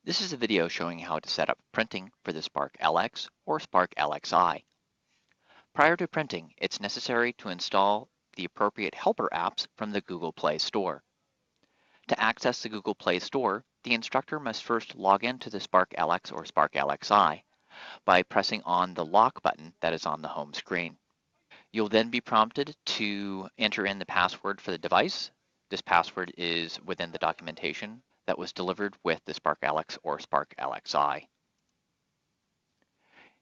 This is a video showing how to set up printing for the Spark LX or Spark LXI. Prior to printing, it's necessary to install the appropriate helper apps from the Google Play Store. To access the Google Play Store, the instructor must first log into the Spark LX or Spark LXI by pressing on the lock button that is on the home screen. You'll then be prompted to enter in the password for the device. This password is within the documentation that was delivered with the Spark LX or Spark LXI.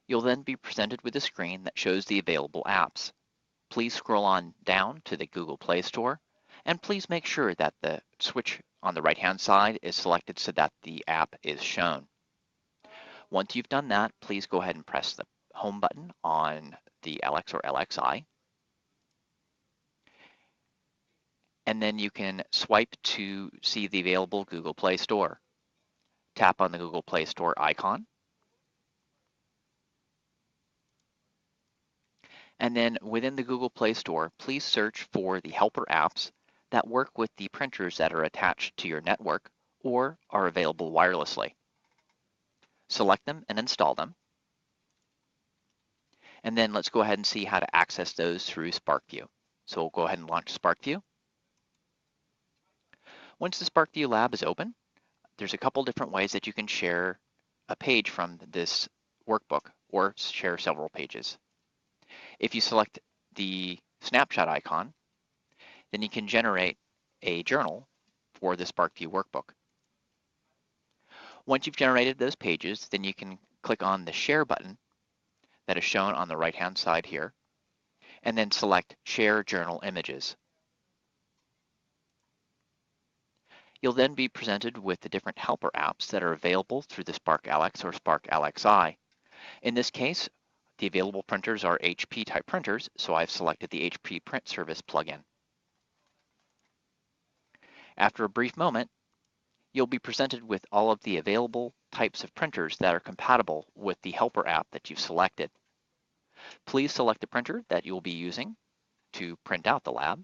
You'll then be presented with a screen that shows the available apps. Please scroll on down to the Google Play Store, and please make sure that the switch on the right-hand side is selected so that the app is shown. Once you've done that, please go ahead and press the home button on the LX or LXI. And then you can swipe to see the available Google Play Store. Tap on the Google Play Store icon. And then within the Google Play Store, please search for the helper apps that work with the printers that are attached to your network or are available wirelessly. Select them and install them. And then let's go ahead and see how to access those through SparkView. So we'll go ahead and launch SparkView. Once the SparkView lab is open, there's a couple different ways that you can share a page from this workbook or share several pages. If you select the snapshot icon, then you can generate a journal for the SparkView workbook. Once you've generated those pages, then you can click on the Share button that is shown on the right-hand side here, and then select Share Journal Images. You'll then be presented with the different helper apps that are available through the Spark LX or Spark LXI. In this case, the available printers are HP type printers, so I've selected the HP Print Service plugin. After a brief moment, you'll be presented with all of the available types of printers that are compatible with the helper app that you've selected. Please select the printer that you'll be using to print out the lab.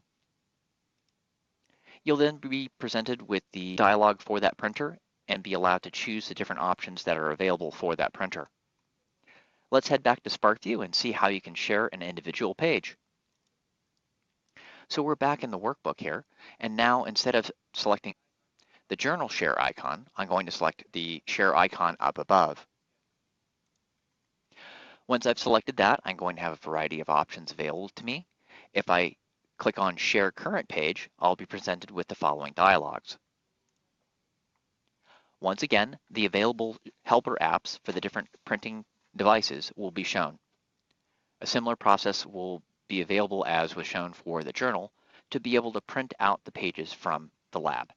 You'll then be presented with the dialog for that printer and be allowed to choose the different options that are available for that printer. Let's head back to SparkView and see how you can share an individual page. So we're back in the workbook here, and now instead of selecting the journal share icon, I'm going to select the share icon up above. Once I've selected that, I'm going to have a variety of options available to me. If I click on Share Current Page, I'll be presented with the following dialogues. Once again, the available helper apps for the different printing devices will be shown. A similar process will be available as was shown for the journal to be able to print out the pages from the lab.